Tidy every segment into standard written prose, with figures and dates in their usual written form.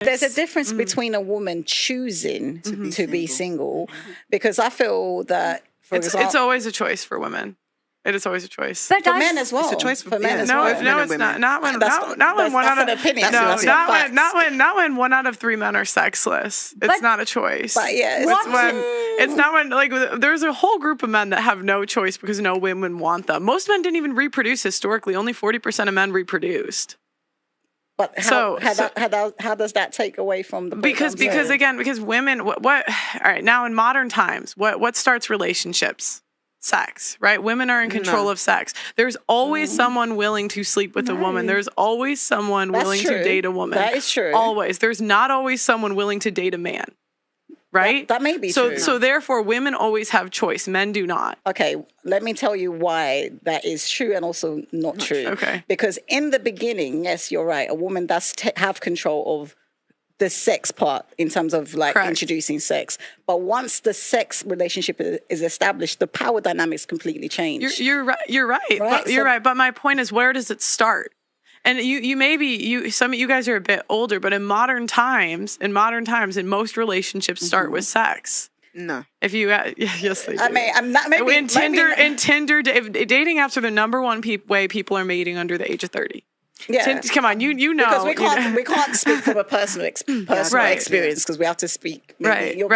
There's a difference between a woman choosing to be single, because I feel that, for example, it's always a choice for women. It is always a choice. But for men as well. It's a choice for men as no, well. no, it's not. Not when one out of opinion. not when 1 out of 3 men are sexless. It's not a choice. But yeah, it's not when, like, there's a whole group of men that have no choice because no women want them. Most men didn't even reproduce historically. Only 40% of men reproduced. But how does that take away from the because women what all right, now in modern times, what starts relationships? Sex, right? Women are in control of sex. There's always someone willing to sleep with a woman. There's always someone willing to date a woman. That is true. Always. There's not always someone willing to date a man. Right? That may be true. So therefore, women always have choice. Men do not. Okay, let me tell you why that is true and also not true. Okay. Because in the beginning, yes, you're right, a woman does have control of the sex part in terms of like introducing sex. But once the sex relationship is established, the power dynamics completely change. You're right. You're right. But my point is, where does it start? And some of you guys are a bit older, but in modern times, most relationships start with sex. No. If you, yes, they do. I mean, I'm not maybe in Tinder, dating apps are the number one way people are mating under the age of 30. Yeah, come on, you know, because we can't speak from a personal experience, because we have to speak. You're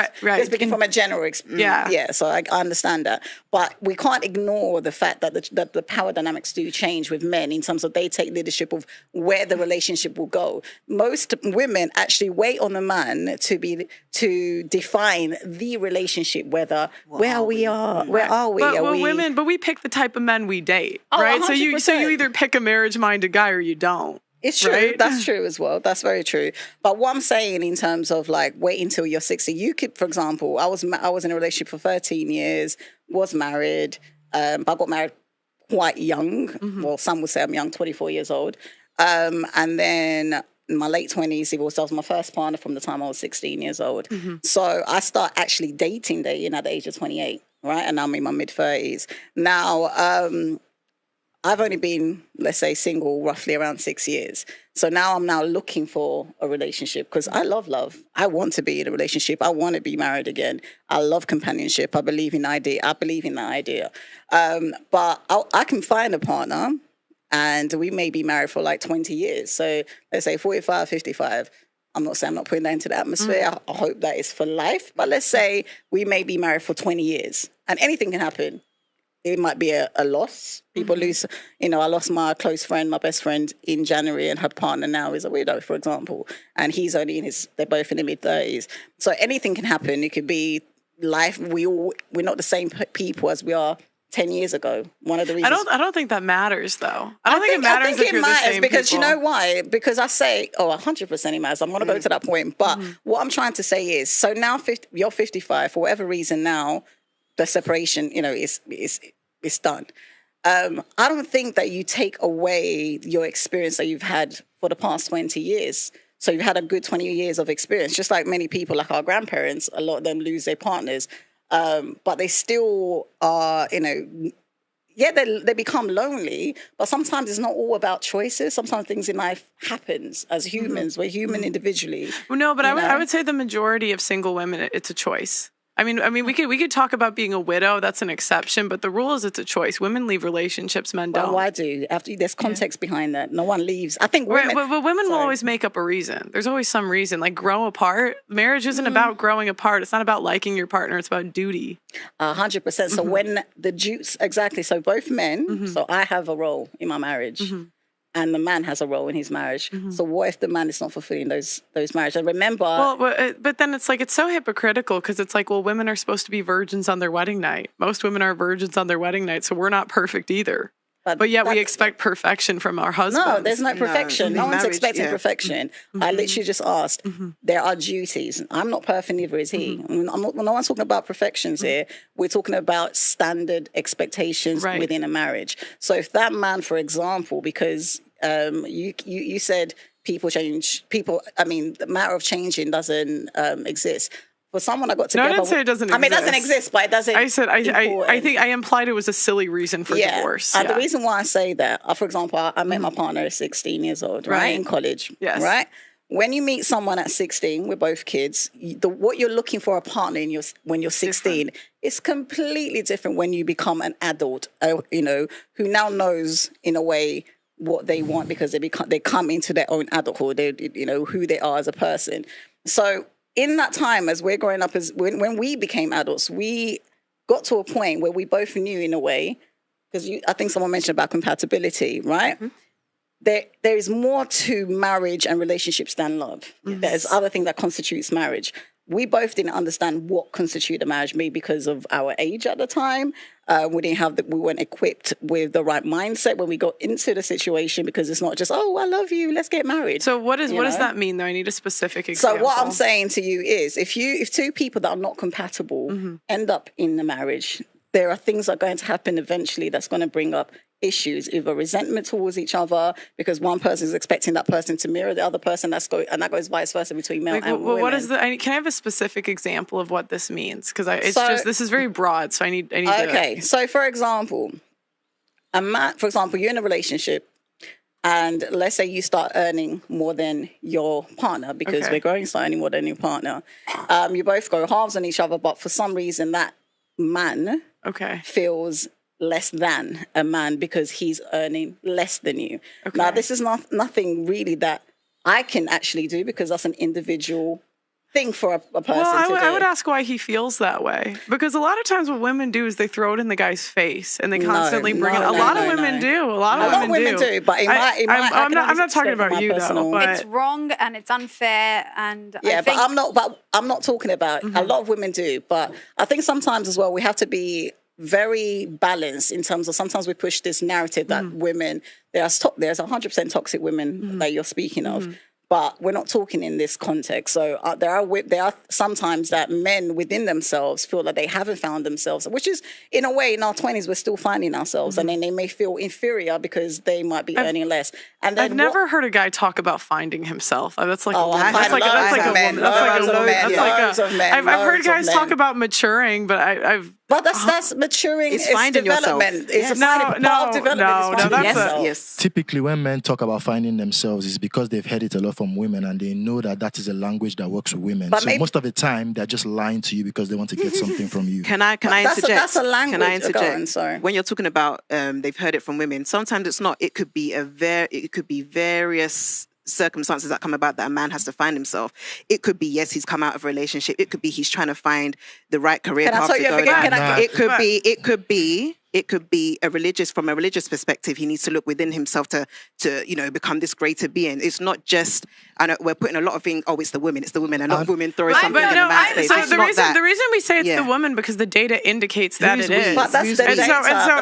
speaking from a general experience. Yeah. So I understand that, but we can't ignore the fact that the power dynamics do change with men in terms of they take leadership of where the relationship will go. Most women actually wait on a man to define the relationship, where are we? But we pick the type of men we date, right? 100%. So you either pick a marriage-minded guy or you don't. It's true. Right? That's true as well. That's very true. But what I'm saying in terms of like wait until you're 60, you could, for example, I was in a relationship for 13 years, was married, but I got married quite young. Mm-hmm. Well, some would say I'm young, 24 years old. And then in my late 20s, that was my first partner from the time I was 16 years old. Mm-hmm. So I start actually dating at the age of 28, right? And I'm in my mid-30s. Now, I've only been, let's say, single roughly around 6 years. So now I'm looking for a relationship because I love love. I want to be in a relationship. I want to be married again. I love companionship. I believe in that idea. But I can find a partner and we may be married for like 20 years. So let's say 45, 55. I'm not saying I'm not putting that into the atmosphere. I hope that is for life. But let's say we may be married for 20 years and anything can happen. It might be a loss. People lose, I lost my close friend, my best friend in January, and her partner now is a widow, for example. And he's only they're both in their mid-30s. So anything can happen. It could be life. We're not the same people as we are 10 years ago. One of the reasons. I don't think that matters, though. I think it matters if you're the same because people. You know why? Because I say, 100% it matters. I'm going to go to that point. But what I'm trying to say is, so now you're 55, for whatever reason now, the separation, is done. I don't think that you take away your experience that you've had for the past 20 years. So you've had a good 20 years of experience, just like many people, like our grandparents, a lot of them lose their partners. But they still are, they become lonely, but sometimes it's not all about choices. Sometimes things in life happens as humans. We're human individually. Well, no, but I would say the majority of single women, it's a choice. I mean, we could talk about being a widow. That's an exception, but the rule is it's a choice. Women leave relationships, men don't. Well, why do? There's context behind that. No one leaves. I think women. Right, but women will always make up a reason. There's always some reason. Like grow apart. Marriage isn't about growing apart. It's not about liking your partner. It's about duty. 100%. So when the Jews, exactly. So both men. So I have a role in my marriage. And the man has a role in his marriage. So what if the man is not fulfilling those marriages? And remember... Well, but then it's like, it's so hypocritical because it's like, well, women are supposed to be virgins on their wedding night. Most women are virgins on their wedding night, so we're not perfect either. But yet we expect perfection from our husbands. No, there's no perfection. No one's expecting perfection. I literally just asked. There are duties. I'm not perfect, neither is he. No one's talking about perfections here. We're talking about standard expectations within a marriage. So if that man, for example, because you said people change, the matter of changing doesn't exist. For someone I got together... No, I didn't say it doesn't exist. It doesn't exist, but it doesn't... I said, I think I implied it was a silly reason for divorce. The reason why I say that, for example, I met my partner at 16 years old, right? In college, right? when you meet someone at 16, we're both kids, what you're looking for a partner when you're 16 is completely different when you become an adult, who now knows in a way what they want because they come into their own adulthood, who they are as a person. So in that time, as we're growing up, when we became adults, we got to a point where we both knew in a way, because I think someone mentioned about compatibility, right? Mm-hmm. There is more to marriage and relationships than love. Yes. There's other thing that constitutes marriage. We both didn't understand what constituted a marriage, maybe because of our age at the time. We weren't equipped with the right mindset when we got into the situation, because it's not just, oh, I love you, let's get married. So what does that mean, though? I need a specific example. So what I'm saying to you is, if two people that are not compatible end up in the marriage, there are things that are going to happen eventually that's going to bring up issues, either resentment towards each other because one person is expecting that person to mirror the other person, and that goes vice versa between male and women. What is can I have a specific example of what this means? Because this is very broad, so I need. Okay, so for example, you're in a relationship, and let's say you start earning more than your partner, because we're going to start earning more than your partner. You both go halves on each other, but for some reason that man feels less than a man because he's earning less than you. Okay. Now, this is nothing really that I can actually do, because that's an individual thing for a person to do. I would ask why he feels that way. Because a lot of times what women do is they throw it in the guy's face and they constantly bring it. A lot of women do. A lot of women do. But I'm not talking about you, though. But it's wrong and it's unfair. And I'm not talking about a lot of women do. But I think sometimes as well we have to be very balanced in terms of, sometimes we push this narrative that women, there's 100% toxic women that you're speaking of. But we're not talking in this context. So there are sometimes that men within themselves feel that they haven't found themselves, which is, in a way, in our 20s, we're still finding ourselves. And then they may feel inferior because they might be earning less. And then I've never heard a guy talk about finding himself. That's like a woman. I've heard guys talk about maturing, but But that's maturing. It's finding development. Yourself. It's part of development. Yes. Typically, when men talk about finding themselves, it's because they've heard it a lot from women, and they know that is a language that works with women. But so most of the time, they're just lying to you because they want to get something from you. Can I interject? That's a language. Can I interject? Sorry. When you're talking about they've heard it from women, sometimes it's not. It could be various circumstances that come about that a man has to find himself. It could be, yes, he's come out of a relationship. It could be he's trying to find the right career path to go down. It could be from a religious perspective. He needs to look within himself to become this greater being. It's not just, I know we're putting a lot of things, it's the women, and not women throwing something in a man's face. So the reason we say it's the woman, because the data indicates that it is. But that's the data.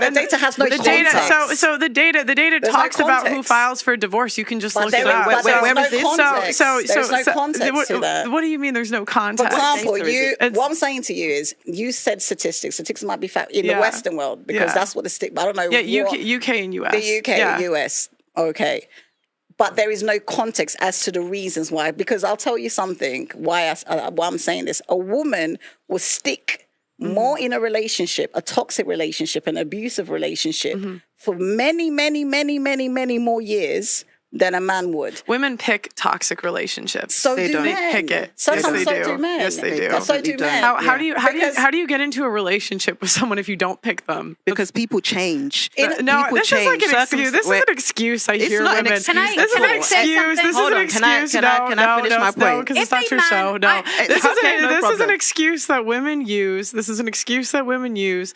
The data has no context. So the data talks about who files for divorce. You can just look it up. But there's no context. There's no context to that. What do you mean there's no context? For example, what I'm saying to you is, you said statistics. Statistics might be in the Western world, because that's what I don't know. Yeah, UK and US. The UK and US. Okay. But there is no context as to the reasons why. Because I'll tell you something, why I'm saying this. A woman will stick more in a relationship, a toxic relationship, an abusive relationship, for many, many, many, many, many more years than a man would. Women pick toxic relationships. So do men. They pick it. Sometimes so do men. Yes, they do. So do men. How do you get into a relationship with someone if you don't pick them? Because people change. This is like an excuse. This is an excuse I hear women. This is an excuse. Can I finish my point? Because it's not your show. No. This is an excuse that women use. This is an excuse that women use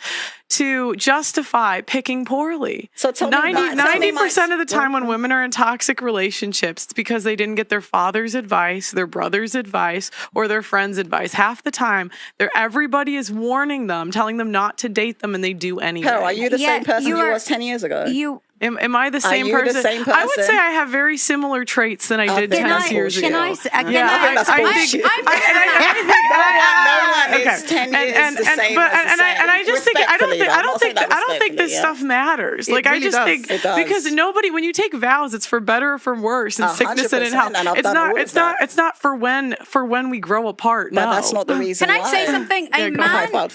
to justify picking poorly. So 90% of the time when women are in toxic relationships, it's because they didn't get their father's advice, their brother's advice, or their friend's advice. Half the time, everybody is warning them, telling them not to date them, and they do anyway. Carol, are you the same person you was 10 years ago? Am I the same person? The same person? I would say I have very similar traits than I did 10 years ago. I think that's bullshit. No one is 10 years the same. And I just think I don't think this stuff matters. Like, I just think because nobody, when you take vows, it's for better or for worse, and sickness and in health. It's not for when we grow apart. But that's not the reason. Can I say something? A man